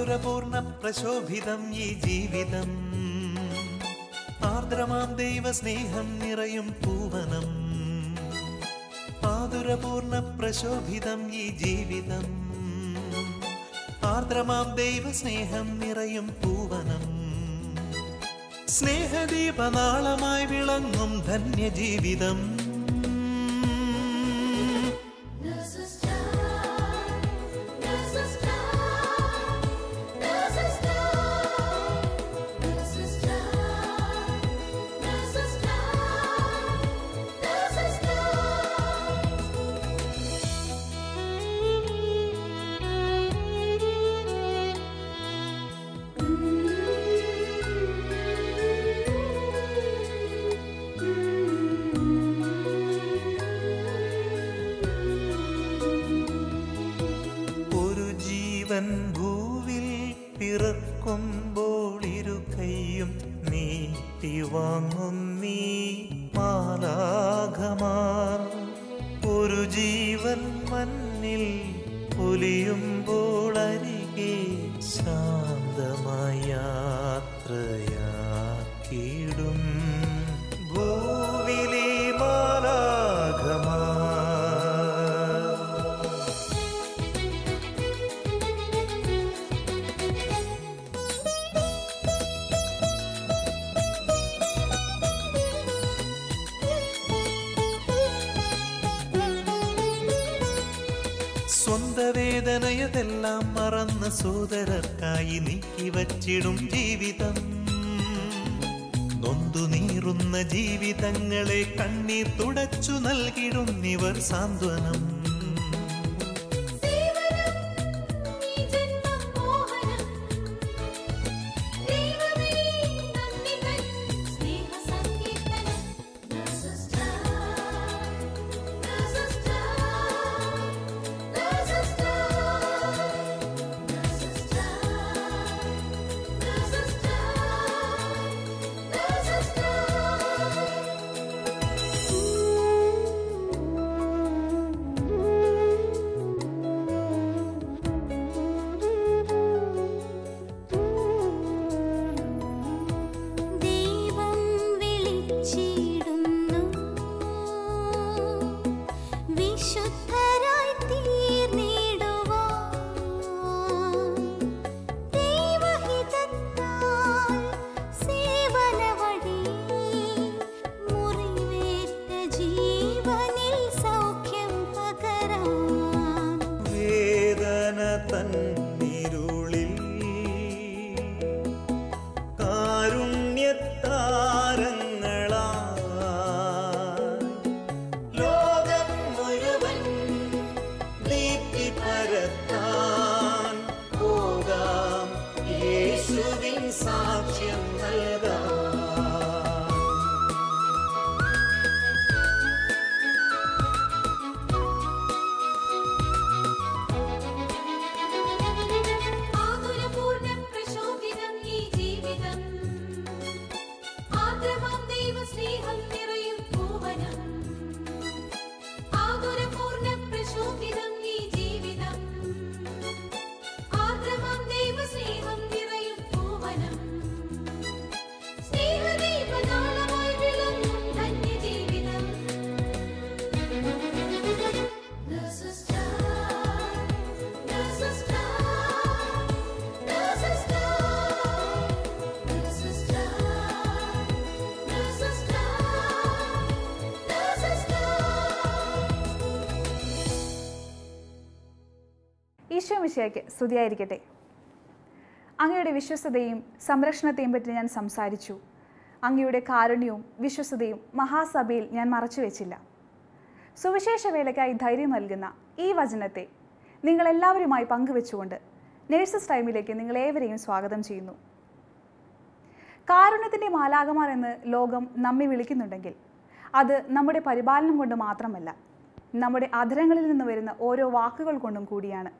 ആതുരപൂർണ പ്രശോഭിതം ഈ ജീവിതം, ആർദ്രമാം ദൈവസ്നേഹം നിറയും പൂവനം. ആതുരപൂർണ പ്രശോഭിതം ഈ ജീവിതം, ആർദ്രമാം ദൈവസ്നേഹം നിറയും പൂവനം. സ്നേഹദീപനാളമായി വിളങ്ങും ധന്യജീവിതം. ഭൂവിൽ പിറക്കുമ്പോൾ ഇരു കൈയും നീട്ടി വാങ്ങുന്നീ മാലാഖമാർ. ഒരു ജീവൻ മണ്ണിൽ പൊലിയുമ്പോൾ അരികെ ശാന്തമായ യാത്രയാക്കിയിടും ഭൂവിലെ മാലാഖമാർ. സ്വന്ത വേദനയതെല്ലാം മറന്ന് സോദരർക്കായി നീക്കി വച്ചിടും ജീവിതം. നൊന്തു നീറുന്ന ജീവിതങ്ങളെ കണ്ണീർ തുടച്ചു നൽകിടുന്നിവർ സാന്ത്വനം. തന്നിരുളിൽ കാരുണ്യത്താരങ്ങളായി ലോകം മുഴുവൻ ദീപ്തി പരത്താൻ പോകാം, യേശുവിൻ സാക്ഷ്യം നൽകാം. ഈശോ മിശിഹായ്ക്ക് സ്തുതിയായിരിക്കട്ടെ. അങ്ങയുടെ വിശ്വസ്തതയും സംരക്ഷണത്തെയും പറ്റി ഞാൻ സംസാരിച്ചു. അങ്ങയുടെ കാരുണ്യവും വിശ്വസ്തതയും മഹാസഭയിൽ ഞാൻ മറച്ചുവെച്ചില്ല. സുവിശേഷ വേലയ്ക്കായി ധൈര്യം നൽകുന്ന ഈ വചനത്തെ നിങ്ങളെല്ലാവരുമായി പങ്കുവെച്ചുകൊണ്ട് നേഴ്സസ് ടൈമിലേക്ക് നിങ്ങളേവരെയും സ്വാഗതം ചെയ്യുന്നു. കാരുണ്യത്തിൻ്റെ മാലാഖമാർ എന്ന് ലോകം നമ്മെ വിളിക്കുന്നുണ്ടെങ്കിൽ അത് നമ്മുടെ പരിപാലനം കൊണ്ട് മാത്രമല്ല, നമ്മുടെ അധരങ്ങളിൽ നിന്ന് വരുന്ന ഓരോ വാക്കുകൾ കൊണ്ടും കൂടിയാണ്.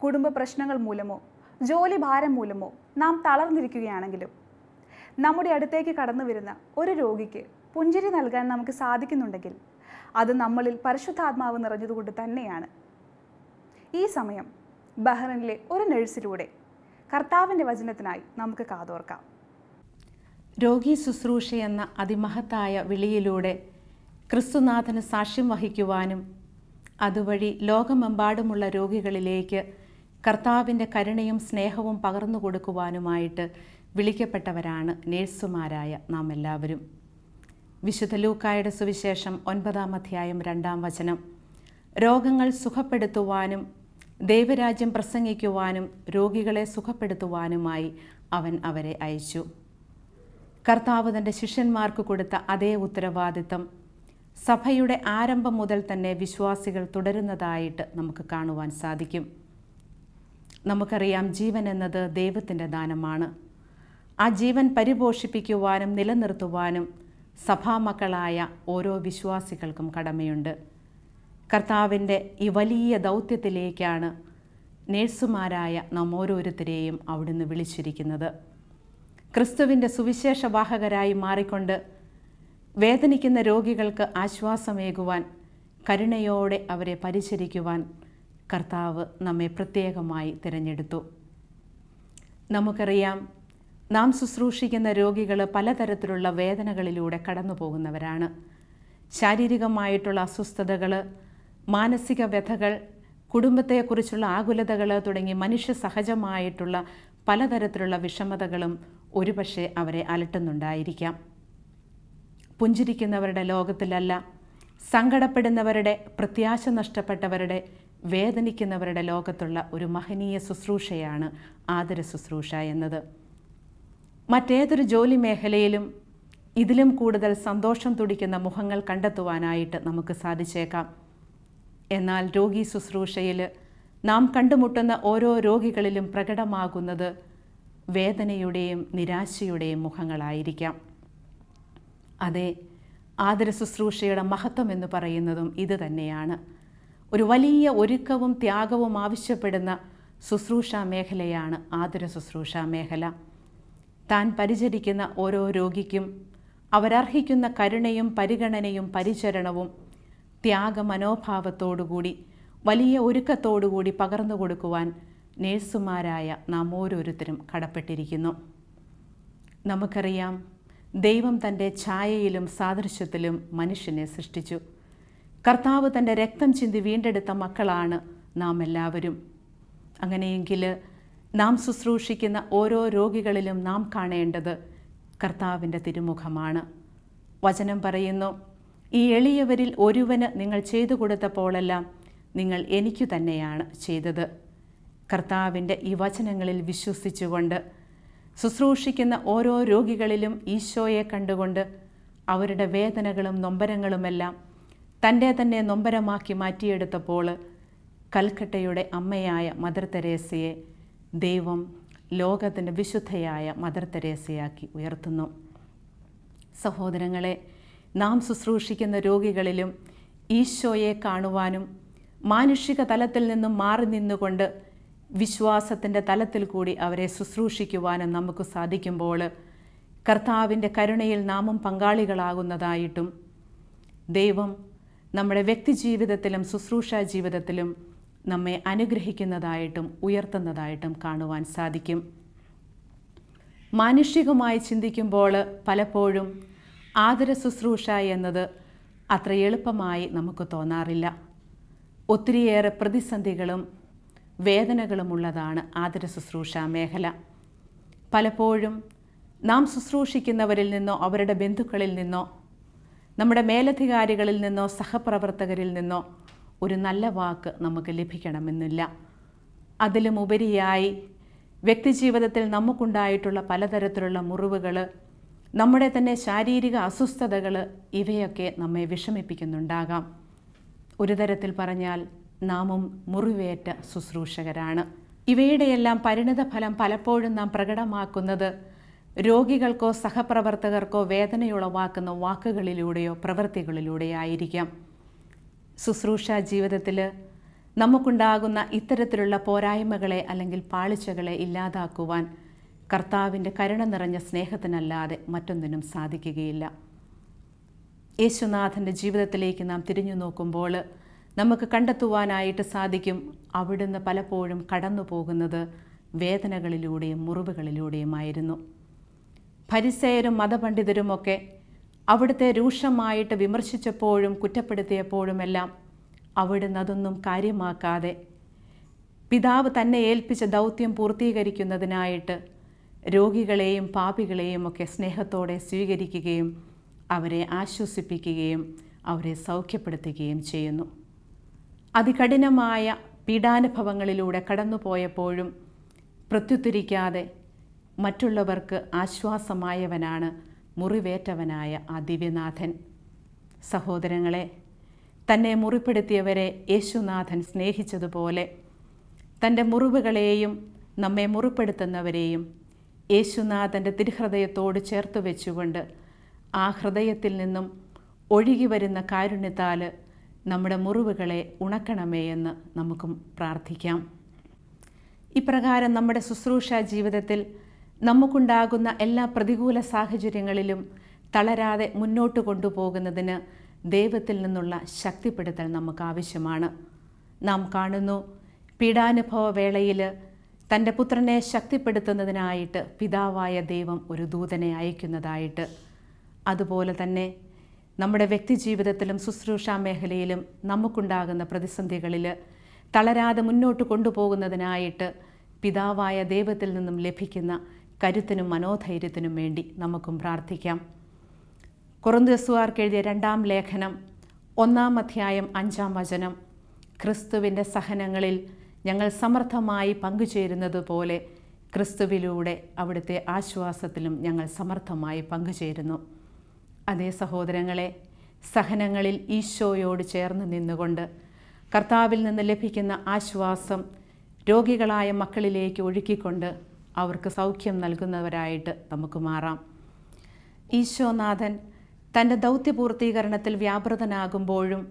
കുടുംബ പ്രശ്നങ്ങൾ മൂലമോ ജോലി ഭാരം മൂലമോ നാം തളർന്നിരിക്കുകയാണെങ്കിലും നമ്മുടെ അടുത്തേക്ക് കടന്നു വരുന്ന ഒരു രോഗിക്ക് പുഞ്ചിരി നൽകാൻ നമുക്ക് സാധിക്കുന്നുണ്ടെങ്കിൽ അത് നമ്മളിൽ പരിശുദ്ധാത്മാവ് നിറഞ്ഞതുകൊണ്ട് തന്നെയാണ്. ഈ സമയം ബഹ്റൈനിലെ ഒരു നഴ്സിലൂടെ കർത്താവിൻ്റെ വചനത്തിനായി നമുക്ക് കാതോർക്കാം. രോഗി ശുശ്രൂഷ എന്ന അതിമഹത്തായ വിളിയിലൂടെ ക്രിസ്തുനാഥന് സാക്ഷ്യം വഹിക്കുവാനും അതുവഴി ലോകമെമ്പാടുമുള്ള രോഗികളിലേക്ക് കർത്താവിൻ്റെ കരുണയും സ്നേഹവും പകർന്നു കൊടുക്കുവാനുമായിട്ട് വിളിക്കപ്പെട്ടവരാണ് നേഴ്സുമാരായ നാം എല്ലാവരും. വിശുദ്ധ ലൂക്കായുടെ സുവിശേഷം 9-ാം അധ്യായം 2-ാം വചനം, രോഗങ്ങൾ സുഖപ്പെടുത്തുവാനും ദൈവരാജ്യം പ്രസംഗിക്കുവാനും രോഗികളെ സുഖപ്പെടുത്തുവാനുമായി അവൻ അവരെ അയച്ചു. കർത്താവ് തൻ്റെ ശിഷ്യന്മാർക്ക് കൊടുത്ത അതേ ഉത്തരവാദിത്തം സഭയുടെ ആരംഭം മുതൽ തന്നെ വിശ്വാസികൾ തുടരുന്നതായിട്ട് നമുക്ക് കാണുവാൻ സാധിക്കും. നമുക്കറിയാം, ജീവൻ എന്നത് ദൈവത്തിൻ്റെ ദാനമാണ്. ആ ജീവൻ പരിപോഷിപ്പിക്കുവാനും നിലനിർത്തുവാനും സഭാമക്കളായ ഓരോ വിശ്വാസികൾക്കും കടമയുണ്ട്. കർത്താവിൻ്റെ ഈ വലിയ ദൗത്യത്തിലേക്കാണ് നേഴ്സുമാരായ നാം ഓരോരുത്തരെയും അവിടുന്ന് വിളിച്ചിരിക്കുന്നത്. ക്രിസ്തുവിൻ്റെ സുവിശേഷവാഹകരായി മാറിക്കൊണ്ട് വേദനിക്കുന്ന രോഗികൾക്ക് ആശ്വാസമേകുവാൻ, കരുണയോടെ അവരെ പരിചരിക്കുവാൻ കർത്താവ് നമ്മെ പ്രത്യേകമായി തിരഞ്ഞെടുത്തു. നമുക്കറിയാം, നാം ശുശ്രൂഷിക്കുന്ന രോഗികൾ പലതരത്തിലുള്ള വേദനകളിലൂടെ കടന്നു പോകുന്നവരാണ്. ശാരീരികമായിട്ടുള്ള അസ്വസ്ഥതകൾ, മാനസിക വ്യഥകൾ, കുടുംബത്തെക്കുറിച്ചുള്ള ആകുലതകൾ തുടങ്ങി മനുഷ്യ സഹജമായിട്ടുള്ള പലതരത്തിലുള്ള വിഷമതകളും ഒരുപക്ഷെ അവരെ അലട്ടുന്നുണ്ടായിരിക്കാം. പുഞ്ചിരിക്കുന്നവരുടെ ലോകത്തിലല്ല, സങ്കടപ്പെടുന്നവരുടെ, പ്രത്യാശ നഷ്ടപ്പെട്ടവരുടെ, വേദനിക്കുന്നവരുടെ ലോകത്തുള്ള ഒരു മഹനീയ ശുശ്രൂഷയാണ് ആതുര ശുശ്രൂഷ എന്നത്. മറ്റേതൊരു ജോലി മേഖലയിലും ഇതിലും കൂടുതൽ സന്തോഷം തുടിക്കുന്ന മുഖങ്ങൾ കണ്ടെത്തുവാനായിട്ട് നമുക്ക് സാധിച്ചേക്കാം. എന്നാൽ രോഗി ശുശ്രൂഷയിൽ നാം കണ്ടുമുട്ടുന്ന ഓരോ രോഗികളിലും പ്രകടമാകുന്നത് വേദനയുടെയും നിരാശയുടെയും മുഖങ്ങളായിരിക്കാം. അതെ, ആതുര ശുശ്രൂഷയുടെ മഹത്വം എന്ന് പറയുന്നതും ഇത് തന്നെയാണ്. ഒരു വലിയ ഒരുക്കവും ത്യാഗവും ആവശ്യപ്പെടുന്ന ശുശ്രൂഷാ മേഖലയാണ് ആതുര ശുശ്രൂഷാ മേഖല. താൻ പരിചരിക്കുന്ന ഓരോ രോഗിക്കും അവരർഹിക്കുന്ന കരുണയും പരിഗണനയും പരിചരണവും ത്യാഗമനോഭാവത്തോടുകൂടി വലിയ ഒരുക്കത്തോടുകൂടി പകർന്നു കൊടുക്കുവാൻ നേഴ്സുമാരായ നാം ഓരോരുത്തരും കടപ്പെട്ടിരിക്കുന്നു. നമുക്കറിയാം, ദൈവം തൻ്റെ ഛായയിലും സാദൃശ്യത്തിലും മനുഷ്യനെ സൃഷ്ടിച്ചു. കർത്താവ് തൻ്റെ രക്തം ചിന്തി വീണ്ടെടുത്ത മക്കളാണ് നാം എല്ലാവരും. അങ്ങനെയെങ്കിൽ നാം ശുശ്രൂഷിക്കുന്ന ഓരോ രോഗികളിലും നാം കാണേണ്ടത് കർത്താവിൻ്റെ തിരുമുഖമാണ്. വചനം പറയുന്നു, ഈ എളിയവരിൽ ഒരുവന് നിങ്ങൾ ചെയ്തു കൊടുത്തപ്പോഴെല്ലാം നിങ്ങൾ എനിക്കു തന്നെയാണ് ചെയ്തത്. കർത്താവിൻ്റെ ഈ വചനങ്ങളിൽ വിശ്വസിച്ചുകൊണ്ട് ശുശ്രൂഷിക്കുന്ന ഓരോ രോഗികളിലും ഈശോയെ കണ്ടുകൊണ്ട് അവരുടെ വേദനകളും നൊമ്പരങ്ങളുമെല്ലാം തൻ്റെ തന്നെ നൊമ്പരമാക്കി മാറ്റിയെടുത്തപ്പോൾ കൽക്കട്ടയുടെ അമ്മയായ മദർ തെരേസയെ ദൈവം ലോകത്തിൻ്റെ വിശുദ്ധയായ മദർ തെരേസയാക്കി ഉയർത്തുന്നു. സഹോദരങ്ങളെ, നാം ശുശ്രൂഷിക്കുന്ന രോഗികളിലും ഈശോയെ കാണുവാനും മാനുഷിക തലത്തിൽ നിന്നും മാറി നിന്നുകൊണ്ട് വിശ്വാസത്തിൻ്റെ തലത്തിൽ കൂടി അവരെ ശുശ്രൂഷിക്കുവാനും നമുക്ക് സാധിക്കുമ്പോൾ കർത്താവിൻ്റെ കരുണയിൽ നാമും പങ്കാളികളാകുന്നതായിട്ടും ദൈവം നമ്മുടെ വ്യക്തിജീവിതത്തിലും ശുശ്രൂഷാ ജീവിതത്തിലും നമ്മെ അനുഗ്രഹിക്കുന്നതായിട്ടും ഉയർത്തുന്നതായിട്ടും കാണുവാൻ സാധിക്കും. മാനുഷികമായി ചിന്തിക്കുമ്പോൾ പലപ്പോഴും ആതുര ശുശ്രൂഷ എന്നത് അത്ര എളുപ്പമായി നമുക്ക് തോന്നാറില്ല. ഒത്തിരിയേറെ പ്രതിസന്ധികളും വേദനകളുമുള്ളതാണ് ആതുര ശുശ്രൂഷ മേഖല. പലപ്പോഴും നാം ശുശ്രൂഷിക്കുന്നവരിൽ നിന്നോ അവരുടെ ബന്ധുക്കളിൽ നിന്നോ നമ്മുടെ മേലധികാരികളിൽ നിന്നോ സഹപ്രവർത്തകരിൽ നിന്നോ ഒരു നല്ല വാക്ക് നമുക്ക് ലഭിക്കണമെന്നില്ല. അതിലും ഉപരിയായി വ്യക്തിജീവിതത്തിൽ നമുക്കുണ്ടായിട്ടുള്ള പലതരത്തിലുള്ള മുറിവുകൾ, നമ്മുടെ തന്നെ ശാരീരിക അസ്വസ്ഥതകൾ, ഇവയൊക്കെ നമ്മെ വിഷമിപ്പിക്കുന്നുണ്ടാകാം. ഒരു തരത്തിൽ പറഞ്ഞാൽ നാമും മുറിവേറ്റ ശുശ്രൂഷകരാണ്. ഇവയുടെയെല്ലാം പരിണിതഫലം പലപ്പോഴും നാം പ്രകടമാക്കുന്നത് രോഗികൾക്കോ സഹപ്രവർത്തകർക്കോ വേദനയുളവാക്കുന്ന വാക്കുകളിലൂടെയോ പ്രവൃത്തികളിലൂടെയോ ആയിരിക്കാം. ശുശ്രൂഷാ ജീവിതത്തിൽ നമുക്കുണ്ടാകുന്ന ഇത്തരത്തിലുള്ള പോരായ്മകളെ അല്ലെങ്കിൽ പാളിച്ചകളെ ഇല്ലാതാക്കുവാൻ കർത്താവിൻ്റെ കരുണ നിറഞ്ഞ സ്നേഹത്തിനല്ലാതെ മറ്റൊന്നിനും സാധിക്കുകയില്ല. യേശുനാഥൻ്റെ ജീവിതത്തിലേക്ക് നാം തിരിഞ്ഞു നോക്കുമ്പോൾ നമുക്ക് കണ്ടെത്തുവാനായിട്ട് സാധിക്കും, അവിടുന്ന് പലപ്പോഴും കടന്നു പോകുന്നത് വേദനകളിലൂടെയും മുറിവുകളിലൂടെയുമായിരുന്നു. ഫരിസേയരും മതപണ്ഡിതരുമൊക്കെ അവിടുത്തെ രൂക്ഷമായിട്ട് വിമർശിച്ചപ്പോഴും കുറ്റപ്പെടുത്തിയപ്പോഴുമെല്ലാം അവിടുന്ന് അതൊന്നും കാര്യമാക്കാതെ പിതാവ് തന്നെ ഏൽപ്പിച്ച ദൗത്യം പൂർത്തീകരിക്കുന്നതിനായിട്ട് രോഗികളെയും പാപികളെയും ഒക്കെ സ്നേഹത്തോടെ സ്വീകരിക്കുകയും അവരെ ആശ്വസിപ്പിക്കുകയും അവരെ സൗഖ്യപ്പെടുത്തുകയും ചെയ്യുന്നു. അതികഠിനമായ പീഡാനുഭവങ്ങളിലൂടെ കടന്നുപോയപ്പോഴും പ്രത്യുത്തരിക്കാതെ മറ്റുള്ളവർക്ക് ആശ്വാസമായവനാണ് മുറിവേറ്റവനായ ആ ദിവ്യനാഥൻ. സഹോദരങ്ങളെ, തന്നെ മുറിപ്പെടുത്തിയവരെ യേശുനാഥൻ സ്നേഹിച്ചതുപോലെ തൻ്റെ മുറിവുകളെയും നമ്മെ മുറിപ്പെടുത്തുന്നവരെയും യേശുനാഥൻ്റെ തിരുഹൃദയത്തോട് ചേർത്ത് വെച്ചുകൊണ്ട് ആ ഹൃദയത്തിൽ നിന്നും ഒഴുകി വരുന്ന കാരുണ്യത്താൽ നമ്മുടെ മുറിവുകളെ ഉണക്കണമേ എന്ന് നമുക്കും പ്രാർത്ഥിക്കാം. ഇപ്രകാരം നമ്മുടെ ശുശ്രൂഷ ജീവിതത്തിൽ നമുക്കുണ്ടാകുന്ന എല്ലാ പ്രതികൂല സാഹചര്യങ്ങളിലും തളരാതെ മുന്നോട്ട് കൊണ്ടുപോകുന്നതിന് ദൈവത്തിൽ നിന്നുള്ള ശക്തിപ്പെടുത്തൽ നമുക്ക് ആവശ്യമാണ്. നാം കാണുന്നു, പീഡാനുഭവ വേളയിൽ തൻ്റെ പുത്രനെ ശക്തിപ്പെടുത്തുന്നതിനായിട്ട് പിതാവായ ദൈവം ഒരു ദൂതനെ അയക്കുന്നതായിട്ട്. അതുപോലെ തന്നെ നമ്മുടെ വ്യക്തിജീവിതത്തിലും ശുശ്രൂഷാ മേഖലയിലും നമുക്കുണ്ടാകുന്ന പ്രതിസന്ധികളിൽ തളരാതെ മുന്നോട്ട് കൊണ്ടുപോകുന്നതിനായിട്ട് പിതാവായ ദൈവത്തിൽ നിന്നും ലഭിക്കുന്ന കരുത്തിനും മനോധൈര്യത്തിനും വേണ്ടി നമുക്കും പ്രാർത്ഥിക്കാം. കൊറിന്ത്യസുകാർക്ക് എഴുതിയ 2-ാം ലേഖനം 1-ാം അധ്യായം 5-ാം വചനം, ക്രിസ്തുവിൻ്റെ സഹനങ്ങളിൽ ഞങ്ങൾ സമർത്ഥമായി പങ്കുചേരുന്നതുപോലെ ക്രിസ്തുവിലൂടെ അവിടുത്തെ ആശ്വാസത്തിലും ഞങ്ങൾ സമർത്ഥമായി പങ്കുചേരുന്നു. അതേ സഹോദരങ്ങളെ, സഹനങ്ങളിൽ ഈശോയോട് ചേർന്ന് നിന്നുകൊണ്ട് കർത്താവിൽ നിന്ന് ലഭിക്കുന്ന ആശ്വാസം രോഗികളായ മക്കളിലേക്ക് ഒഴുക്കിക്കൊണ്ട് അവർക്ക് സൗഖ്യം നൽകുന്നവരായിട്ട് നമുക്ക് മാറാം. ഈശോനാഥൻ തൻ്റെ ദൗത്യപൂർത്തീകരണത്തിൽ വ്യാപൃതനാകുമ്പോഴും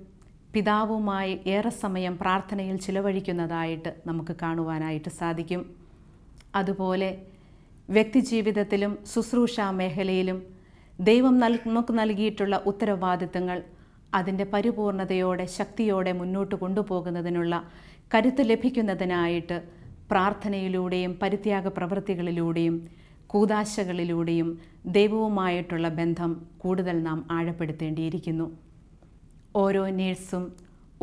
പിതാവുമായി ഏറെ സമയം പ്രാർത്ഥനയിൽ ചിലവഴിക്കുന്നതായിട്ട് നമുക്ക് കാണുവാനായിട്ട് സാധിക്കും. അതുപോലെ വ്യക്തിജീവിതത്തിലും ശുശ്രൂഷാ മേഖലയിലും ദൈവം നമുക്ക് നൽകിയിട്ടുള്ള ഉത്തരവാദിത്തങ്ങൾ അതിൻ്റെ പരിപൂർണതയോടെ ശക്തിയോടെ മുന്നോട്ട് കൊണ്ടുപോകുന്നതിനുള്ള കരുത്ത് ലഭിക്കുന്നതിനായിട്ട് പ്രാർത്ഥനയിലൂടെയും പരിത്യാഗ പ്രവൃത്തികളിലൂടെയും കൂദാശകളിലൂടെയും ദൈവവുമായിട്ടുള്ള ബന്ധം കൂടുതൽ നാം ആഴപ്പെടുത്തേണ്ടിയിരിക്കുന്നു. ഓരോ നേഴ്സും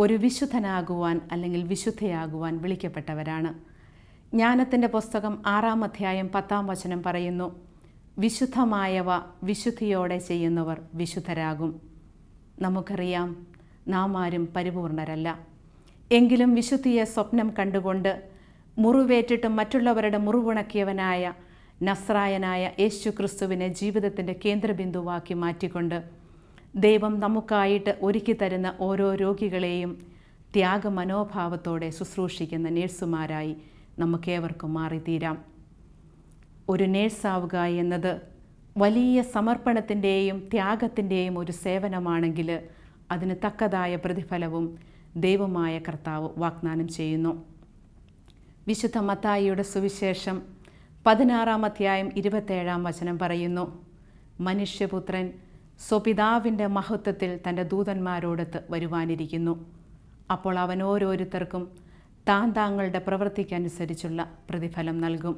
ഒരു വിശുദ്ധനാകുവാൻ അല്ലെങ്കിൽ വിശുദ്ധയാകുവാൻ വിളിക്കപ്പെട്ടവരാണ്. ജ്ഞാനത്തിൻ്റെ പുസ്തകം 6-ാം അധ്യായം 10-ാം വചനം പറയുന്നു, വിശുദ്ധമായവ വിശുദ്ധിയോടെ ചെയ്യുന്നവർ വിശുദ്ധരാകും. നമുക്കറിയാം, നാം ആരും പരിപൂർണരല്ല. എങ്കിലും വിശുദ്ധിയെ സ്വപ്നം കണ്ടുകൊണ്ട് മുറിവേറ്റിട്ടും മറ്റുള്ളവരുടെ മുറിവുണക്കിയവനായ നസ്രായനായ യേശു ക്രിസ്തുവിനെ ജീവിതത്തിൻ്റെ കേന്ദ്രബിന്ദുവാക്കി മാറ്റിക്കൊണ്ട് ദൈവം നമുക്കായിട്ട് ഒരുക്കി തരുന്ന ഓരോ രോഗികളെയും ത്യാഗമനോഭാവത്തോടെ ശുശ്രൂഷിക്കുന്ന നേഴ്സുമാരായി നമുക്കേവർക്കും മാറിത്തീരാം. ഒരു നേഴ്സാവുക എന്നത് വലിയ സമർപ്പണത്തിൻ്റെയും ത്യാഗത്തിൻ്റെയും ഒരു സേവനമാണെങ്കിൽ അതിന് തക്കതായ പ്രതിഫലവും ദൈവമായ കർത്താവ് വാഗ്ദാനം ചെയ്യുന്നു. വിശുദ്ധ മത്തായിയുടെ സുവിശേഷം 16-ാം അധ്യായം 27-ാം വചനം പറയുന്നു, മനുഷ്യപുത്രൻ സ്വപിതാവിൻ്റെ മഹത്വത്തിൽ തൻ്റെ ദൂതന്മാരോടൊത്ത് വരുവാനിരിക്കുന്നു. അപ്പോൾ അവൻ ഓരോരുത്തർക്കും താങ്കളുടെ പ്രവൃത്തിക്കനുസരിച്ചുള്ള പ്രതിഫലം നൽകും.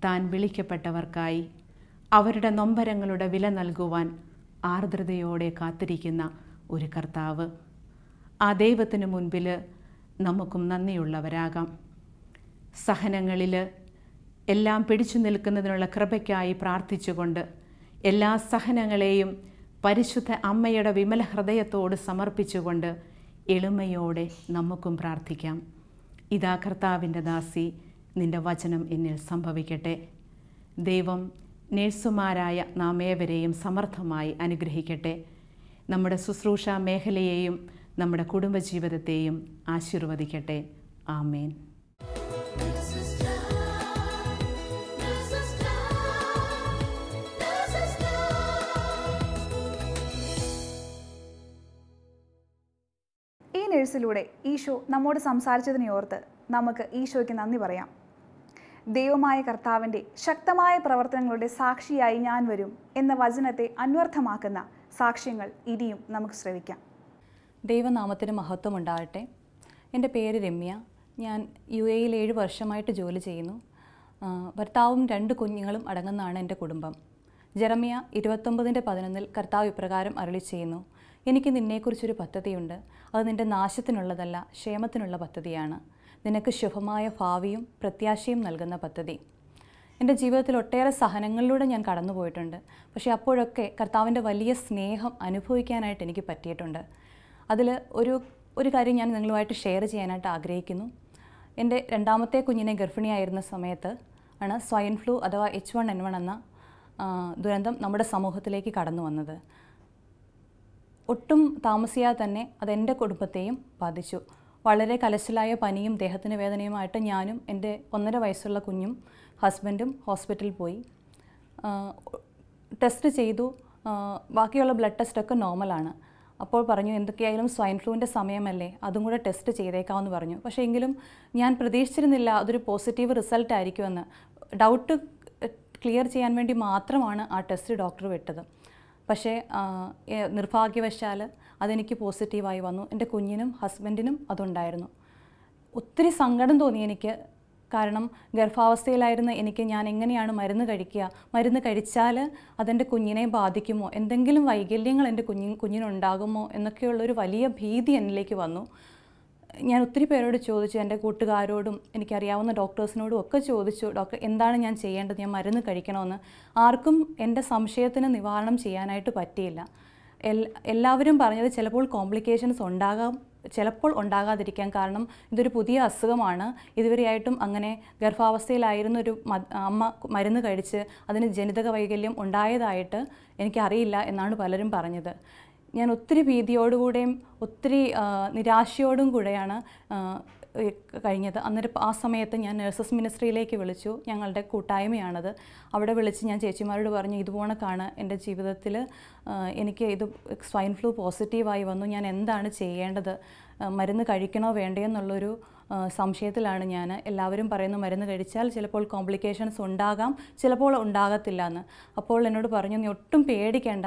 താൻ വിളിക്കപ്പെട്ടവർക്കായി അവരുടെ നൊമ്പരങ്ങളുടെ വില നൽകുവാൻ ആർദ്രതയോടെ കാത്തിരിക്കുന്ന ഒരു കർത്താവ്. ആ ദൈവത്തിനു മുൻപിൽ നമുക്കും നന്ദിയുള്ളവരാകാം. സഹനങ്ങളിൽ എല്ലാം പിടിച്ചു നിൽക്കുന്നതിനുള്ള കൃപയ്ക്കായി പ്രാർത്ഥിച്ചുകൊണ്ട് എല്ലാ സഹനങ്ങളെയും പരിശുദ്ധ അമ്മയുടെ വിമല ഹൃദയത്തോട് സമർപ്പിച്ചുകൊണ്ട് എളിമയോടെ നമുക്കും പ്രാർത്ഥിക്കാം. ഇതാ കർത്താവിൻ്റെ ദാസി, നിൻ്റെ വചനം എന്നിൽ സംഭവിക്കട്ടെ. ദൈവം നേഴ്സുമാരായ നാം ഏവരെയും സമർത്ഥമായി അനുഗ്രഹിക്കട്ടെ. നമ്മുടെ ശുശ്രൂഷാ മേഖലയെയും നമ്മുടെ കുടുംബജീവിതത്തെയും ആശീർവദിക്കട്ടെ. ആമേൻ. ഈ നേഴ്സിലൂടെ ഈശോ നമ്മോട് സംസാരിച്ചതിനെ ഓർത്ത് നമുക്ക് ഈശോയ്ക്ക് നന്ദി പറയാം. ദൈവമായ കർത്താവിൻ്റെ ശക്തമായ പ്രവർത്തനങ്ങളുടെ സാക്ഷിയായി ഞാൻ വരും എന്ന വചനത്തെ അന്വർത്ഥമാക്കുന്ന സാക്ഷ്യങ്ങൾ ഇനിയും നമുക്ക് ശ്രവിക്കാം. ദൈവനാമത്തിന് മഹത്വം ഉണ്ടാകട്ടെ. എൻ്റെ പേര് രമ്യ. ഞാൻ UAE-യിൽ 7 വർഷമായിട്ട് ജോലി ചെയ്യുന്നു. ഭർത്താവും 2 കുഞ്ഞുങ്ങളും അടങ്ങുന്നതാണ് എൻ്റെ കുടുംബം. ജെറമിയ 29:11 കർത്താവ് ഇപ്രകാരം അരുളി ചെയ്യുന്നു, എനിക്ക് നിന്നെക്കുറിച്ചൊരു പദ്ധതിയുണ്ട്. അത് നിൻ്റെ നാശത്തിനുള്ളതല്ല, ക്ഷേമത്തിനുള്ള പദ്ധതിയാണ്. നിനക്ക് ശുഭമായ ഭാവിയും പ്രത്യാശയും നൽകുന്ന പദ്ധതി. എൻ്റെ ജീവിതത്തിൽ ഒട്ടേറെ സഹനങ്ങളിലൂടെ ഞാൻ കടന്നു പോയിട്ടുണ്ട്. പക്ഷേ അപ്പോഴൊക്കെ കർത്താവിൻ്റെ വലിയ സ്നേഹം അനുഭവിക്കാനായിട്ട് എനിക്ക് പറ്റിയിട്ടുണ്ട്. അതിൽ ഒരു കാര്യം ഞാൻ നിങ്ങളുമായിട്ട് ഷെയർ ചെയ്യാനായിട്ട് ആഗ്രഹിക്കുന്നു. എൻ്റെ 2ാമത്തെ കുഞ്ഞിനെ ഗർഭിണിയായിരുന്ന സമയത്ത് ആണ് സ്വൈൻ ഫ്ലൂ അഥവാ H1N1 എന്ന ദുരന്തം നമ്മുടെ സമൂഹത്തിലേക്ക് കടന്നു വന്നത്. ഒട്ടും താമസിയാതെ തന്നെ അതെൻ്റെ കുടുംബത്തെയും ബാധിച്ചു. വളരെ കലശലായ പനിയും ദേഹത്തിന് വേദനയുമായിട്ട് ഞാനും എൻ്റെ 1.5 വയസ്സുള്ള കുഞ്ഞും ഹസ്ബൻഡും ഹോസ്പിറ്റലിൽ പോയി. ടെസ്റ്റ് ചെയ്തു. ബാക്കിയുള്ള ബ്ലഡ് ടെസ്റ്റൊക്കെ നോർമലാണ്. അപ്പോൾ പറഞ്ഞു എന്തൊക്കെയായാലും സ്വൈൻ ഫ്ലൂവിൻ്റെ സമയമല്ലേ, അതും കൂടെ ടെസ്റ്റ് ചെയ്തേക്കാമെന്ന് പറഞ്ഞു. പക്ഷേ എങ്കിലും ഞാൻ പ്രതീക്ഷിച്ചിരുന്നില്ല അതൊരു പോസിറ്റീവ് റിസൾട്ട് ആയിരിക്കുമെന്ന്. ഡൗട്ട് ക്ലിയർ ചെയ്യാൻ വേണ്ടി മാത്രമാണ് ആ ടെസ്റ്റ് ഡോക്ടർ വിട്ടത്. പക്ഷേ നിർഭാഗ്യവശാൽ അതെനിക്ക് പോസിറ്റീവായി വന്നു. എൻ്റെ കുഞ്ഞിനും ഹസ്ബൻഡിനും അതുണ്ടായിരുന്നു. ഒത്തിരി സങ്കടം തോന്നി എനിക്ക്. കാരണം ഗർഭാവസ്ഥയിലായിരുന്ന എനിക്ക് ഞാൻ എങ്ങനെയാണ് മരുന്ന് കഴിക്കുക, മരുന്ന് കഴിച്ചാൽ അതെൻ്റെ കുഞ്ഞിനെ ബാധിക്കുമോ, എന്തെങ്കിലും വൈകല്യങ്ങൾ എൻ്റെ കുഞ്ഞിനുണ്ടാകുമോ എന്നൊക്കെയുള്ളൊരു വലിയ ഭീതി എന്നിലേക്ക് വന്നു. ഞാൻ ഒത്തിരി പേരോട് ചോദിച്ചു, എൻ്റെ കൂട്ടുകാരോടും എനിക്കറിയാവുന്ന ഡോക്ടേഴ്സിനോടും ഒക്കെ ചോദിച്ചു, ഡോക്ടർ എന്താണ് ഞാൻ ചെയ്യേണ്ടത്, ഞാൻ മരുന്ന് കഴിക്കണമെന്ന്. ആർക്കും എൻ്റെ സംശയത്തിന് നിവാരണം ചെയ്യാനായിട്ട് പറ്റിയില്ല. എല്ലാവരും പറഞ്ഞത് ചിലപ്പോൾ കോംപ്ലിക്കേഷൻസ് ഉണ്ടാകാം, ചിലപ്പോൾ ഉണ്ടാകാതിരിക്കാം. കാരണം ഇതൊരു പുതിയ അസുഖമാണ്. ഇതുവരെയായിട്ടും അങ്ങനെ ഗർഭാവസ്ഥയിലായിരുന്നൊരു അമ്മ മരുന്ന് കഴിച്ച് അതിന് ജനിതക വൈകല്യം ഉണ്ടായതായിട്ട് എനിക്കറിയില്ല എന്നാണ് പലരും പറഞ്ഞത്. ഞാൻ ഒത്തിരി ഭീതിയോടുകൂടെയും ഒത്തിരി നിരാശയോടും കൂടെയാണ് കഴിഞ്ഞത്. അന്നേരം ആ സമയത്ത് ഞാൻ നഴ്സസ് മിനിസ്ട്രിയിലേക്ക് വിളിച്ചു. ഞങ്ങളുടെ കൂട്ടായ്മയാണത്. അവിടെ വിളിച്ച് ഞാൻ ചേച്ചിമാരോട് പറഞ്ഞു, ഇതുപോണക്കാണ് എൻ്റെ ജീവിതത്തിൽ എനിക്ക് ഇത് സ്വൈൻ ഫ്ലൂ പോസിറ്റീവായി വന്നു, ഞാൻ എന്താണ് ചെയ്യേണ്ടത്, മരുന്ന് കഴിക്കണോ വേണ്ടയോ എന്നുള്ളൊരു സംശയത്തിലാണ് ഞാൻ. എല്ലാവരും പറയുന്നു മരുന്ന് കഴിച്ചാൽ ചിലപ്പോൾ കോംപ്ലിക്കേഷൻസ് ഉണ്ടാകാം, ചിലപ്പോൾ ഉണ്ടാകത്തില്ല എന്ന്. അപ്പോൾ എന്നോട് പറഞ്ഞു, നീ ഒട്ടും പേടിക്കേണ്ട,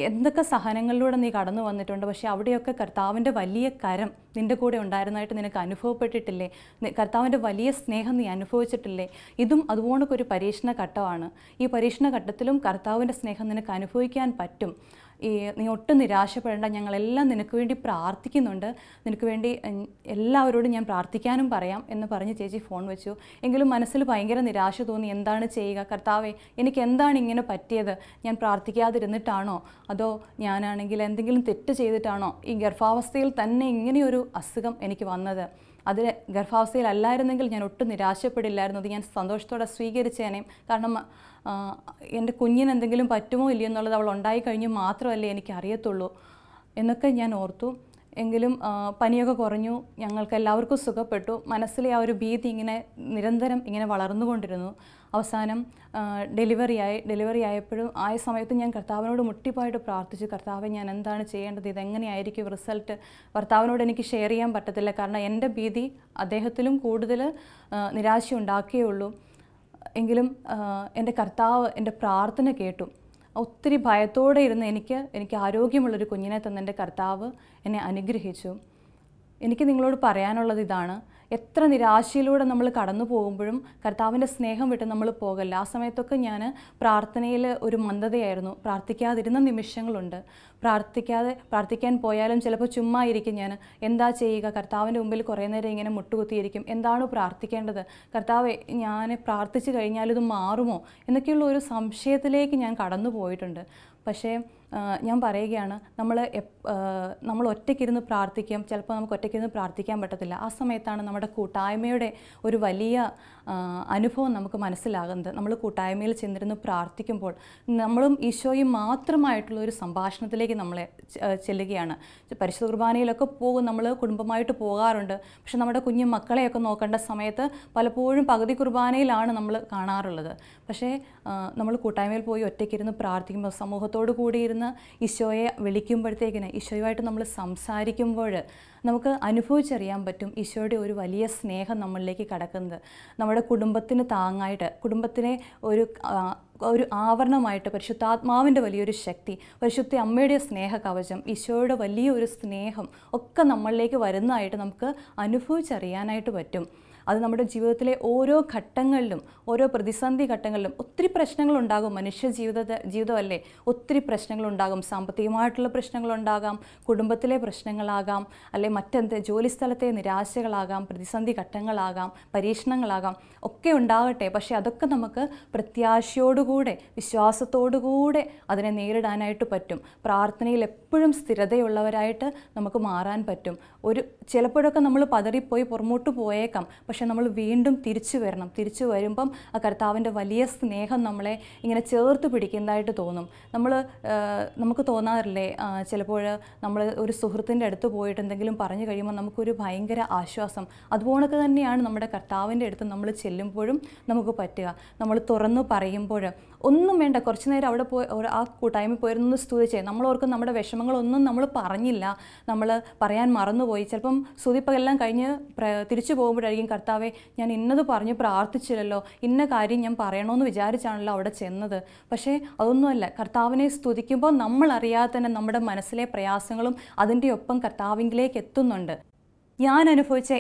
എന്തൊക്കെ സഹനങ്ങളിലൂടെ നീ കടന്നു വന്നിട്ടുണ്ട്, പക്ഷേ അവിടെയൊക്കെ കർത്താവിൻ്റെ വലിയ കരം നിൻ്റെ കൂടെ ഉണ്ടായിരുന്നതായിട്ട് നിനക്ക് അനുഭവപ്പെട്ടിട്ടില്ലേ, കർത്താവിൻ്റെ വലിയ സ്നേഹം നീ അനുഭവിച്ചിട്ടില്ലേ. ഇതും അതുപോലൊക്കെ ഒരു പരീക്ഷണ ഘട്ടമാണ്. ഈ പരീക്ഷണ ഘട്ടത്തിലും കർത്താവിൻ്റെ സ്നേഹം നിനക്ക് അനുഭവിക്കാൻ പറ്റും. നീ ഒട്ടും നിരാശപ്പെടേണ്ട, ഞങ്ങളെല്ലാം നിനക്ക് വേണ്ടി പ്രാർത്ഥിക്കുന്നുണ്ട്, നിനക്ക് വേണ്ടി എല്ലാവരോടും ഞാൻ പ്രാർത്ഥിക്കാനും പറയാം എന്ന് പറഞ്ഞ് ചേച്ചി ഫോൺ വെച്ചു. എങ്കിലും മനസ്സിൽ ഭയങ്കര നിരാശ തോന്നി. എന്താണ് ചെയ്യുക കർത്താവേ, എനിക്ക് എന്താണ് ഇങ്ങനെ പറ്റിയത്, ഞാൻ പ്രാർത്ഥിക്കാതിരുന്നിട്ടാണോ, അതോ ഞാനാണെങ്കിൽ എന്തെങ്കിലും തെറ്റ് ചെയ്തിട്ടാണോ ഈ ഗർഭാവസ്ഥയിൽ തന്നെ ഇങ്ങനെയൊരു അസുഖം എനിക്ക് വന്നത്. അത് ഗർഭാവസ്ഥയിലല്ലായിരുന്നെങ്കിൽ ഞാൻ ഒട്ടും നിരാശപ്പെടില്ലായിരുന്നു. അത് ഞാൻ സന്തോഷത്തോടെ സ്വീകരിച്ചേനെ. കാരണം എൻ്റെ കുഞ്ഞിന് എന്തെങ്കിലും പറ്റുമോ ഇല്ലയോ എന്നുള്ളത് അവൾ ഉണ്ടായിക്കഴിഞ്ഞ് മാത്രമല്ലേ എനിക്കറിയത്തുള്ളൂ എന്നൊക്കെ ഞാൻ ഓർത്തു. എങ്കിലും പനിയൊക്കെ കുറഞ്ഞു, ഞങ്ങൾക്ക് എല്ലാവർക്കും സുഖപ്പെട്ടു. മനസ്സിലെ ആ ഒരു ഭീതി ഇങ്ങനെ നിരന്തരം ഇങ്ങനെ വളർന്നുകൊണ്ടിരുന്നു. അവസാനം ഡെലിവറി ആയപ്പോഴും ആയ സമയത്ത് ഞാൻ കർത്താവിനോട് മുട്ടിപ്പായിട്ട് പ്രാർത്ഥിച്ചു, കർത്താവെ ഞാൻ എന്താണ് ചെയ്യേണ്ടത്, ഇതെങ്ങനെയായിരിക്കും റിസൾട്ട്. ഭർത്താവിനോട് എനിക്ക് ഷെയർ ചെയ്യാൻ പറ്റത്തില്ല, കാരണം എൻ്റെ ഭീതി അദ്ദേഹത്തിലും കൂടുതൽ നിരാശ ഉണ്ടാക്കിയുള്ളൂ. എങ്കിലും എൻ്റെ കർത്താവ് എൻ്റെ പ്രാർത്ഥന കേട്ടു. ഒത്തിരി ഭയത്തോടെ ഇരുന്ന് എനിക്ക് ആരോഗ്യമുള്ളൊരു കുഞ്ഞിനെ തന്ന എൻ്റെ കർത്താവ് എന്നെ അനുഗ്രഹിച്ചു. എനിക്ക് നിങ്ങളോട് പറയാനുള്ളത് ഇതാണ്, എത്ര നിരാശയിലൂടെ നമ്മൾ കടന്നു പോകുമ്പോഴും കർത്താവിൻ്റെ സ്നേഹം വിട്ട് നമ്മൾ പോകല്ല. ആ സമയത്തൊക്കെ ഞാൻ പ്രാർത്ഥനയിൽ ഒരു മന്ദതയായിരുന്നു. പ്രാർത്ഥിക്കാതിരുന്ന നിമിഷങ്ങളുണ്ട്. പ്രാർത്ഥിക്കാൻ പോയാലും ചിലപ്പോൾ ചുമ്മാ ഇരിക്കും. ഞാൻ എന്താ ചെയ്യുക, കർത്താവിൻ്റെ മുമ്പിൽ കുറേ നേരം ഇങ്ങനെ മുട്ടുകുത്തിയിരിക്കും. എന്താണ് പ്രാർത്ഥിക്കേണ്ടത്, കർത്താവെ ഞാൻ പ്രാർത്ഥിച്ചു കഴിഞ്ഞാൽ ഇത് മാറുമോ എന്നൊക്കെയുള്ള ഒരു സംശയത്തിലേക്ക് ഞാൻ കടന്നു പോയിട്ടുണ്ട്. പക്ഷേ ഞാൻ പറയുകയാണ്, നമ്മൾ ഒറ്റയ്ക്കിരുന്ന് പ്രാർത്ഥിക്കാം, ചിലപ്പോൾ നമുക്ക് ഒറ്റയ്ക്കിരുന്ന് പ്രാർത്ഥിക്കാൻ പറ്റത്തില്ല. ആ സമയത്താണ് നമ്മുടെ കൂട്ടായ്മയുടെ ഒരു വലിയ അനുഭവം നമുക്ക് മനസ്സിലാകുന്നത്. നമ്മൾ കൂട്ടായ്മയിൽ ചെന്നിരുന്ന് പ്രാർത്ഥിക്കുമ്പോൾ നമ്മളും ഈശോയും മാത്രമായിട്ടുള്ള ഒരു സംഭാഷണത്തിലേക്ക് നമ്മളെ ചെല്ലുകയാണ്. പരിശുദ്ധ കുർബാനയിലൊക്കെ നമ്മൾ കുടുംബമായിട്ട് പോകാറുണ്ട്. പക്ഷെ നമ്മുടെ കുഞ്ഞു മക്കളെയൊക്കെ നോക്കേണ്ട സമയത്ത് പലപ്പോഴും പകുതി കുർബാനയിലാണ് നമ്മൾ കാണാറുള്ളത്. പക്ഷേ നമ്മൾ കൂട്ടായ്മയിൽ പോയി ഒറ്റയ്ക്കിരുന്ന് പ്രാർത്ഥിക്കുമ്പോൾ, സമൂഹത്തോടു കൂടിയിരുന്ന് ഈശോയെ വിളിക്കുമ്പോഴത്തേക്കിന്, ഈശോയുമായിട്ട് നമ്മൾ സംസാരിക്കുമ്പോൾ നമുക്ക് അനുഭവിച്ചറിയാൻ പറ്റും ഈശോയുടെ ഒരു വലിയ സ്നേഹം നമ്മളിലേക്ക് കടക്കുന്നത്. നമ്മുടെ കുടുംബത്തിന് താങ്ങായിട്ട്, കുടുംബത്തിനെ ഒരു ആവരണമായിട്ട് പരിശുദ്ധാത്മാവിൻ്റെ വലിയൊരു ശക്തി, പരിശുദ്ധ അമ്മയുടെ സ്നേഹ കവചം, ഈശോയുടെ വലിയൊരു സ്നേഹം ഒക്കെ നമ്മളിലേക്ക് വരുന്നതായിട്ട് നമുക്ക് അനുഭവിച്ചറിയാനായിട്ട് പറ്റും. അത് നമ്മുടെ ജീവിതത്തിലെ ഓരോ ഘട്ടങ്ങളിലും, ഓരോ പ്രതിസന്ധി ഘട്ടങ്ങളിലും ഒത്തിരി പ്രശ്നങ്ങളുണ്ടാകും. മനുഷ്യ ജീവിതമല്ലേ, ഒത്തിരി പ്രശ്നങ്ങളുണ്ടാകും. സാമ്പത്തികമായിട്ടുള്ള പ്രശ്നങ്ങളുണ്ടാകാം, കുടുംബത്തിലെ പ്രശ്നങ്ങളാകാം, അല്ലെ മറ്റെന്ത് ജോലിസ്ഥലത്തെ നിരാശകളാകാം, പ്രതിസന്ധി ഘട്ടങ്ങളാകാം, പരീക്ഷണങ്ങളാകാം, ഒക്കെ ഉണ്ടാകട്ടെ. പക്ഷേ അതൊക്കെ നമുക്ക് പ്രത്യാശയോടുകൂടെ, വിശ്വാസത്തോടുകൂടെ അതിനെ നേരിടാനായിട്ട് പറ്റും. പ്രാർത്ഥനയിൽ എപ്പോഴും സ്ഥിരതയുള്ളവരായിട്ട് നമുക്ക് മാറാൻ പറ്റും. ചിലപ്പോഴൊക്കെ നമ്മൾ പതറിപ്പോയി പുറമോട്ട് പോയേക്കാം, പക്ഷെ നമ്മൾ വീണ്ടും തിരിച്ചു വരണം. തിരിച്ചു വരുമ്പം ആ കർത്താവിൻ്റെ വലിയ സ്നേഹം നമ്മളെ ഇങ്ങനെ ചേർത്ത് പിടിക്കുന്നതായിട്ട് തോന്നും. നമുക്ക് തോന്നാറില്ലേ, ചിലപ്പോൾ നമ്മൾ ഒരു സുഹൃത്തിൻ്റെ അടുത്ത് പോയിട്ട് എന്തെങ്കിലും പറഞ്ഞു കഴിയുമ്പോൾ നമുക്കൊരു ഭയങ്കര ആശ്വാസം. അതുപോലൊക്കെ തന്നെയാണ് നമ്മുടെ കർത്താവിൻ്റെ അടുത്ത് നമ്മൾ ചെല്ലുമ്പോഴും നമുക്ക് പറ്റുക. നമ്മൾ തുറന്നു പറയുമ്പോൾ ഒന്നും വേണ്ട, കുറച്ച് നേരം അവിടെ പോയി ആ കൂട്ടായ്മ പോയിരുന്ന് സ്തുതിച്ചേ. നമ്മളോർക്കും നമ്മുടെ വിഷമങ്ങളൊന്നും നമ്മൾ പറഞ്ഞില്ല, നമ്മൾ പറയാൻ മറന്നുപോയി. ചിലപ്പം സ്തുതിപ്പെല്ലാം കഴിഞ്ഞ് തിരിച്ചു പോകുമ്പോഴായിരിക്കും, കർത്താവെ ഞാൻ ഇന്നത് പറഞ്ഞ് പ്രാർത്ഥിച്ചില്ലല്ലോ, ഇന്ന കാര്യം ഞാൻ പറയണമെന്ന് വിചാരിച്ചാണല്ലോ അവിടെ ചെന്നത്. പക്ഷേ അതൊന്നുമല്ല. കർത്താവിനെ സ്തുതിക്കുമ്പോൾ നമ്മളറിയാതെ തന്നെ നമ്മുടെ മനസ്സിലെ പ്രയാസങ്ങളും അതിൻ്റെ ഒപ്പം കർത്താവിലേക്ക് എത്തുന്നുണ്ട്. ഞാൻ അനുഭവിച്ച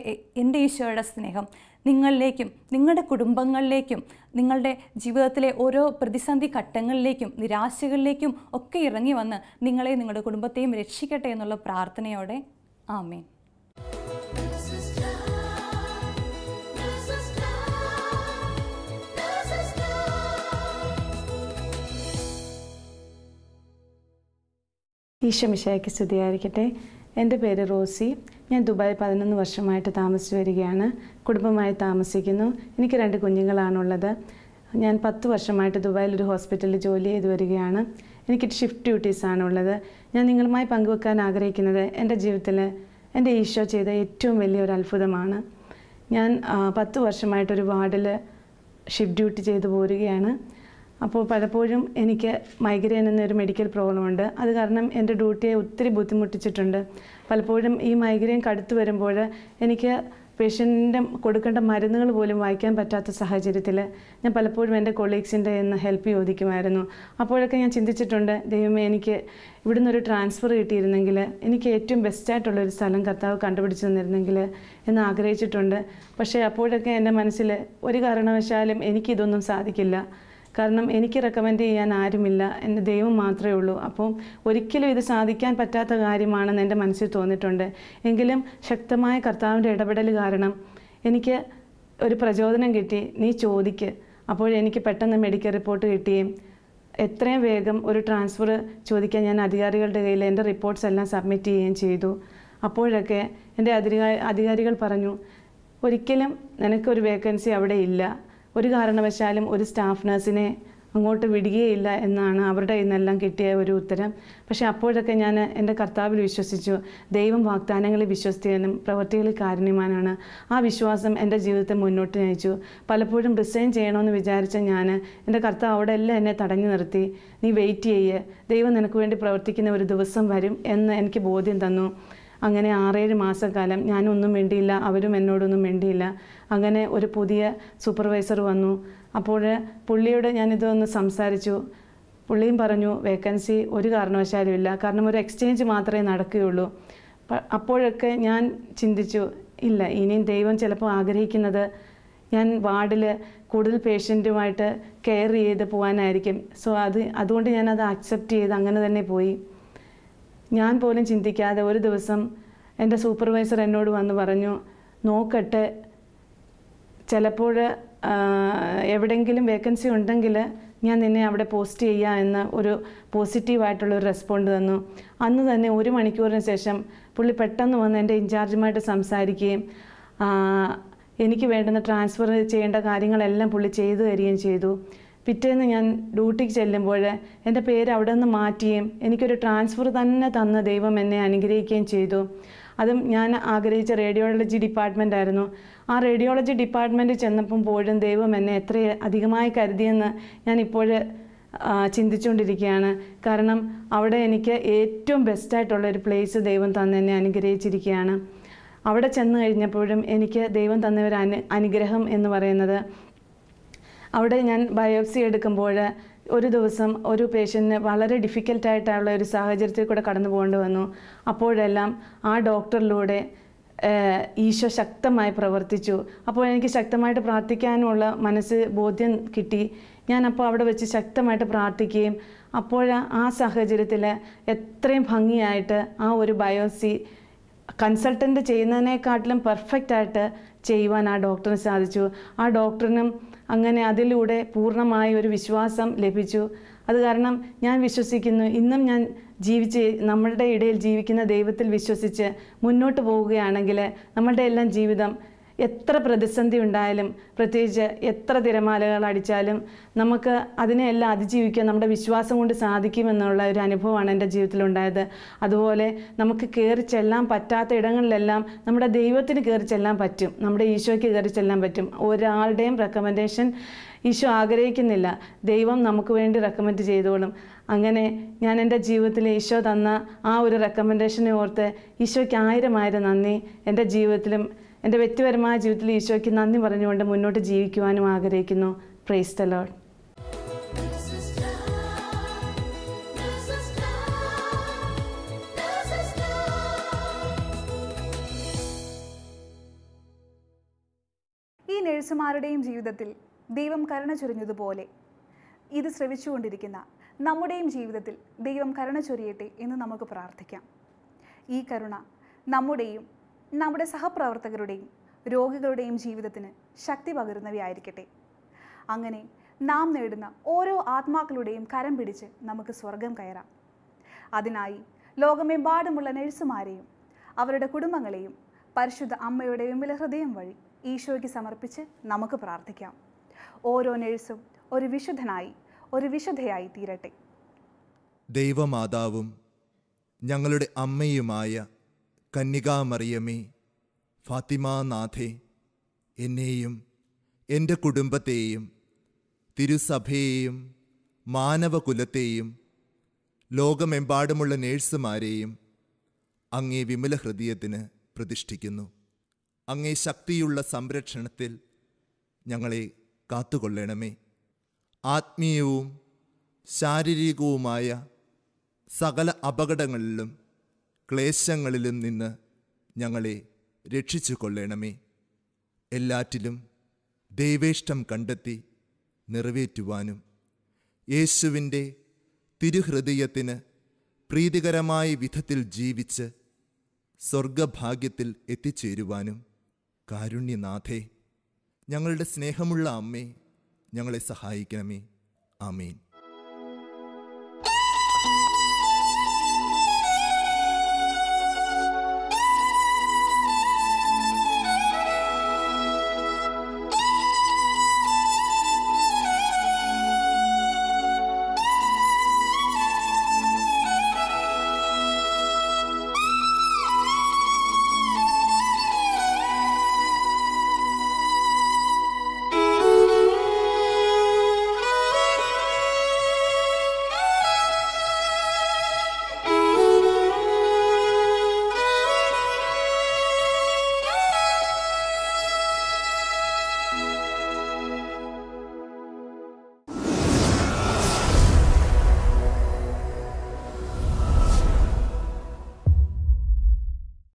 എൻ്റെ ഈശോയുടെ സ്നേഹം നിങ്ങളിലേക്കും, നിങ്ങളുടെ കുടുംബങ്ങളിലേക്കും, നിങ്ങളുടെ ജീവിതത്തിലെ ഓരോ പ്രതിസന്ധി ഘട്ടങ്ങളിലേക്കും നിരാശകളിലേക്കും ഒക്കെ ഇറങ്ങി വന്ന് നിങ്ങളെ, നിങ്ങളുടെ കുടുംബത്തെയും രക്ഷിക്കട്ടെ എന്നുള്ള പ്രാർത്ഥനയോടെ ആമേൻ. ഈശോ മിശിഹായ്ക്ക് സ്തുതിയായിരിക്കട്ടെ. എൻ്റെ പേര് റോസി. ഞാൻ ദുബായ് 11 വർഷമായിട്ട് താമസിച്ചു വരികയാണ്. കുടുംബമായി താമസിക്കുന്നു. എനിക്ക് 2 കുഞ്ഞുങ്ങളാണുള്ളത്. ഞാൻ 10 വർഷമായിട്ട് ദുബായിൽ ഒരു ഹോസ്പിറ്റലിൽ ജോലി ചെയ്തു വരികയാണ്. എനിക്ക് ഷിഫ്റ്റ് ഡ്യൂട്ടീസാണുള്ളത്. ഞാൻ നിങ്ങളുമായി പങ്കുവെക്കാൻ ആഗ്രഹിക്കുന്നത് എൻ്റെ ജീവിതത്തിൽ എൻ്റെ ഈശോ ചെയ്ത ഏറ്റവും വലിയൊരു അത്ഭുതമാണ്. ഞാൻ 10 വർഷമായിട്ടൊരു വാർഡിൽ ഷിഫ്റ്റ് ഡ്യൂട്ടി ചെയ്തു പോരുകയാണ്. അപ്പോൾ പലപ്പോഴും എനിക്ക് മൈഗ്രെയിൻ എന്നൊരു മെഡിക്കൽ പ്രോബ്ലമുണ്ട്. അത് കാരണം എൻ്റെ ഡ്യൂട്ടിയെ ഒത്തിരി ബുദ്ധിമുട്ടിച്ചിട്ടുണ്ട്. പലപ്പോഴും ഈ മൈഗ്രെയിൻ കടുത്തു വരുമ്പോൾ എനിക്ക് പേഷ്യൻറ്റിൻ്റെ കൊടുക്കേണ്ട മരുന്നുകൾ പോലും വായിക്കാൻ പറ്റാത്ത സാഹചര്യത്തിൽ ഞാൻ പലപ്പോഴും എൻ്റെ കൊളീഗ്സിൻ്റെ എന്ന് ഹെൽപ്പ് ചോദിക്കുമായിരുന്നു. അപ്പോഴൊക്കെ ഞാൻ ചിന്തിച്ചിട്ടുണ്ട്, ദൈവമേ എനിക്ക് ഇവിടുന്ന് ഒരു ട്രാൻസ്ഫർ കിട്ടിയിരുന്നെങ്കിൽ, എനിക്ക് ഏറ്റവും ബെസ്റ്റായിട്ടുള്ളൊരു സ്ഥലം കർത്താവ് കണ്ടുപിടിച്ച് തന്നിരുന്നെങ്കിൽ എന്ന് ആഗ്രഹിച്ചിട്ടുണ്ട്. പക്ഷേ അപ്പോഴൊക്കെ എൻ്റെ മനസ്സിൽ ഒരു കാരണവശാലും എനിക്കിതൊന്നും സാധിക്കില്ല. കാരണം എനിക്ക് റെക്കമെൻഡ് ചെയ്യാൻ ആരുമില്ല, എൻ്റെ ദൈവം മാത്രമേ ഉള്ളൂ. അപ്പം ഒരിക്കലും ഇത് സാധിക്കാൻ പറ്റാത്ത കാര്യമാണെന്ന് എൻ്റെ മനസ്സിൽ തോന്നിയിട്ടുണ്ട്. എങ്കിലും ശക്തമായ കർത്താവിൻ്റെ ഇടപെടൽ കാരണം എനിക്ക് ഒരു പ്രചോദനം കിട്ടി, നീ ചോദിക്ക്. അപ്പോഴെനിക്ക് പെട്ടെന്ന് മെഡിക്കൽ റിപ്പോർട്ട് കിട്ടുകയും എത്രയും വേഗം ഒരു ട്രാൻസ്ഫർ ചോദിക്കാൻ ഞാൻ അധികാരികളുടെ കയ്യിൽ എൻ്റെ റിപ്പോർട്ട്സ് എല്ലാം സബ്മിറ്റ് ചെയ്യുകയും ചെയ്തു. അപ്പോഴൊക്കെ എൻ്റെ അധികാരികൾ പറഞ്ഞു, ഒരിക്കലും നിനക്കൊരു വേക്കൻസി അവിടെ ഇല്ല, ഒരു കാരണവശാലും ഒരു സ്റ്റാഫ് നഴ്സിനെ അങ്ങോട്ട് വിടുകയില്ല എന്നാണ് അവരുടെ കയ്യിൽ നിന്നെല്ലാം കിട്ടിയ ഒരു ഉത്തരം. പക്ഷേ അപ്പോഴൊക്കെ ഞാൻ എൻ്റെ കർത്താവിൽ വിശ്വസിച്ചു. ദൈവം വാഗ്ദാനങ്ങളിൽ വിശ്വസ്തനും പ്രവൃത്തികളിൽ കാരുണ്യവാനാണ്. ആ വിശ്വാസം എൻ്റെ ജീവിതത്തെ മുന്നോട്ട് നയിച്ചു. പലപ്പോഴും റിസൈൻ ചെയ്യണമെന്ന് വിചാരിച്ച ഞാൻ, എൻ്റെ കർത്താവ് അവിടെ എല്ലാം എന്നെ തടഞ്ഞു നിർത്തി. നീ വെയിറ്റ് ചെയ്യ്, ദൈവം നിനക്ക് വേണ്ടി പ്രവർത്തിക്കുന്ന ഒരു ദിവസം വരും എന്ന് എനിക്ക് ബോധ്യം തന്നു. അങ്ങനെ 6-7 മാസക്കാലം ഞാനൊന്നും വേണ്ടിയില്ല, അവരും എന്നോടൊന്നും വേണ്ടിയില്ല. അങ്ങനെ ഒരു പുതിയ സൂപ്പർവൈസർ വന്നു. അപ്പോൾ പുള്ളിയോട് ഞാനിതൊന്ന് സംസാരിച്ചു. പുള്ളിയും പറഞ്ഞു, വേക്കൻസി ഒരു കാരണവശാലും ഇല്ല, കാരണം ഒരു എക്സ്ചേഞ്ച് മാത്രമേ നടക്കുകയുള്ളൂ. അപ്പോഴൊക്കെ ഞാൻ ചിന്തിച്ചു, ഇല്ല, ഇനിയും ദൈവം ചിലപ്പോൾ ആഗ്രഹിക്കുന്നത് ഞാൻ വാർഡിൽ കൂടുതൽ പേഷ്യൻറ്റുമായിട്ട് കെയർ ചെയ്ത് പോകാനായിരിക്കും. സോ അതുകൊണ്ട് ഞാനത് അക്സെപ്റ്റ് ചെയ്ത് അങ്ങനെ തന്നെ പോയി. ഞാൻ പോലും ചിന്തിക്കാതെ ഒരു ദിവസം എൻ്റെ സൂപ്പർവൈസർ എന്നോട് വന്ന് പറഞ്ഞു, നോക്കട്ടെ, ചിലപ്പോൾ എവിടെയെങ്കിലും വേക്കൻസി ഉണ്ടെങ്കിൽ ഞാൻ നിന്നെ അവിടെ പോസ്റ്റ് ചെയ്യാം എന്ന ഒരു പോസിറ്റീവായിട്ടുള്ളൊരു റെസ്പോണ്ട് തന്നു. അന്ന് തന്നെ 1 മണിക്കൂറിന് ശേഷം പുള്ളി പെട്ടെന്ന് വന്ന് എൻ്റെ ഇൻചാർജുമായിട്ട് സംസാരിക്കുകയും എനിക്ക് വേണ്ടുന്ന ട്രാൻസ്ഫർ ചെയ്യേണ്ട കാര്യങ്ങളെല്ലാം പുള്ളി ചെയ്തു തരികയും ചെയ്തു. പിറ്റേന്ന് ഞാൻ ഡ്യൂട്ടിക്ക് ചെല്ലുമ്പോൾ എൻ്റെ പേര് അവിടെ നിന്ന് മാറ്റുകയും എനിക്കൊരു ട്രാൻസ്ഫർ തന്നെ തന്ന ദൈവം എന്നെ അനുഗ്രഹിക്കുകയും ചെയ്തു. അതും ഞാൻ ആഗ്രഹിച്ച റേഡിയോളജി ഡിപ്പാർട്ട്മെൻ്റ് ആയിരുന്നു. ആ റേഡിയോളജി ഡിപ്പാർട്ട്മെൻറ്റിൽ ചെന്നപ്പം പോലും ദൈവം എന്നെ എത്ര അധികമായി കരുതിയെന്ന് ഞാനിപ്പോൾ ചിന്തിച്ചുകൊണ്ടിരിക്കുകയാണ്. കാരണം അവിടെ എനിക്ക് ഏറ്റവും ബെസ്റ്റായിട്ടുള്ളൊരു പ്ലേസ് ദൈവം തന്നെ എന്നെ അനുഗ്രഹിച്ചിരിക്കുകയാണ്. അവിടെ ചെന്ന് കഴിഞ്ഞപ്പോഴും എനിക്ക് ദൈവം തന്ന ഒരു അനുഗ്രഹം എന്ന് പറയുന്നത്, അവിടെ ഞാൻ ബയോപ്സി എടുക്കുമ്പോൾ ഒരു ദിവസം ഒരു പേഷ്യൻറ്റിന് വളരെ ഡിഫിക്കൽട്ടായിട്ടുള്ള ഒരു സാഹചര്യത്തിൽ കൂടെ കടന്നു പോകേണ്ടി വന്നു. അപ്പോഴെല്ലാം ആ ഡോക്ടറിലൂടെ ഈശോ ശക്തമായി പ്രവർത്തിച്ചു. അപ്പോൾ എനിക്ക് ശക്തമായിട്ട് പ്രാർത്ഥിക്കാനുള്ള മനസ്സ് ബോധ്യം കിട്ടി. ഞാനപ്പോൾ അവിടെ വെച്ച് ശക്തമായിട്ട് പ്രാർത്ഥിക്കുകയും അപ്പോൾ ആ സാഹചര്യത്തിൽ എത്രയും ഭംഗിയായിട്ട് ആ ഒരു ബയോപ്സി കൺസൾട്ടൻ്റ് ചെയ്യുന്നതിനേക്കാട്ടിലും പെർഫെക്റ്റായിട്ട് ചെയ്യുവാൻ ആ ഡോക്ടറിന് സാധിച്ചു. ആ ഡോക്ടറിനും അങ്ങനെ അതിലൂടെ പൂർണ്ണമായ ഒരു വിശ്വാസം ലഭിച്ചു. അത് കാരണം ഞാൻ വിശ്വസിക്കുന്നു, ഇന്നും ഞാൻ നമ്മളുടെ ഇടയിൽ ജീവിക്കുന്ന ദൈവത്തിൽ വിശ്വസിച്ച് മുന്നോട്ട് പോവുകയാണെങ്കിൽ നമ്മളുടെ എല്ലാം ജീവിതം എത്ര പ്രതിസന്ധി ഉണ്ടായാലും, പ്രത്യേകിച്ച് എത്ര തിരമാലകൾ അടിച്ചാലും നമുക്ക് അതിനെയെല്ലാം അതിജീവിക്കാൻ നമ്മുടെ വിശ്വാസം കൊണ്ട് സാധിക്കുമെന്നുള്ള ഒരു അനുഭവമാണ് എൻ്റെ ജീവിതത്തിലുണ്ടായത്. അതുപോലെ നമുക്ക് കയറി ചെല്ലാൻ പറ്റാത്ത ഇടങ്ങളിലെല്ലാം നമ്മുടെ ദൈവത്തിന് കയറി ചെല്ലാൻ പറ്റും, നമ്മുടെ ഈശോയ്ക്ക് കയറി ചെല്ലാൻ പറ്റും. ഒരാളുടെയും റെക്കമെൻഡേഷൻ ഈശോ ആഗ്രഹിക്കുന്നില്ല, ദൈവം നമുക്ക് വേണ്ടി റെക്കമെൻഡ് ചെയ്തോളും. അങ്ങനെ ഞാൻ എൻ്റെ ജീവിതത്തിൽ ഈശോ തന്ന ആ ഒരു റെക്കമെൻഡേഷനെ ഓർത്ത് ഈശോയ്ക്ക് ആയിരം നന്ദി. എൻ്റെ ജീവിതത്തിലും എൻ്റെ വ്യക്തിപരമായ ജീവിതത്തിൽ ഈശോയ്ക്ക് നന്ദി പറഞ്ഞുകൊണ്ട് മുന്നോട്ട് ജീവിക്കുവാനും ആഗ്രഹിക്കുന്നു. Praise the Lord. ഈ നഴ്സുമാരുടെയും ജീവിതത്തിൽ ദൈവം കരുണ ചൊരിഞ്ഞതുപോലെ ഇത് ശ്രവിച്ചുകൊണ്ടിരിക്കുന്ന നമ്മുടെയും ജീവിതത്തിൽ ദൈവം കരുണ ചൊരിയട്ടെ എന്ന് നമുക്ക് പ്രാർത്ഥിക്കാം. ഈ കരുണ നമ്മുടെയും നമ്മുടെ സഹപ്രവർത്തകരുടെയും രോഗികളുടെയും ജീവിതത്തിന് ശക്തി പകരുന്നവയായിരിക്കട്ടെ. അങ്ങനെ നാം നേടുന്ന ഓരോ ആത്മാക്കളുടെയും കരം പിടിച്ച് നമുക്ക് സ്വർഗം കയറാം. അതിനായി ലോകമെമ്പാടുമുള്ള നഴ്സുമാരെയും അവരുടെ കുടുംബങ്ങളെയും പരിശുദ്ധ അമ്മയുടെ വിമല ഹൃദയം വഴി ഈശോയ്ക്ക് സമർപ്പിച്ച് നമുക്ക് പ്രാർത്ഥിക്കാം. ഓരോ നഴ്സും ഒരു വിശുദ്ധനായി, ഒരു വിശുദ്ധയായി തീരട്ടെ. ദൈവമാതാവും ഞങ്ങളുടെ അമ്മയുമായ കന്യകാമറിയമേ, ഫാത്തിമാനാഥേ, എന്നെയും എൻ്റെ കുടുംബത്തെയും തിരുസഭയെയും മാനവകുലത്തെയും ലോകമെമ്പാടുമുള്ള നേഴ്സുമാരെയും അങ്ങേ വിമല ഹൃദയത്തിന് പ്രതിഷ്ഠിക്കുന്നു. അങ്ങേ ശക്തിയുള്ള സംരക്ഷണത്തിൽ ഞങ്ങളെ കാത്തുകൊള്ളണമേ. ആത്മീയവും ശാരീരികവുമായ സകല അപകടങ്ങളിലും ക്ലേശങ്ങളിലും നിന്ന് ഞങ്ങളെ രക്ഷിച്ചു കൊള്ളണമേ. എല്ലാറ്റിലും ദൈവേഷ്ടം കണ്ടെത്തി നിറവേറ്റുവാനും യേശുവിൻ്റെ തിരുഹൃദയത്തിന് പ്രീതികരമായ വിധത്തിൽ ജീവിച്ച് സ്വർഗഭാഗ്യത്തിൽ എത്തിച്ചേരുവാനും കാരുണ്യനാഥേ, ഞങ്ങളുടെ സ്നേഹമുള്ള അമ്മേ, ഞങ്ങളെ സഹായിക്കണമേ. ആമേൻ.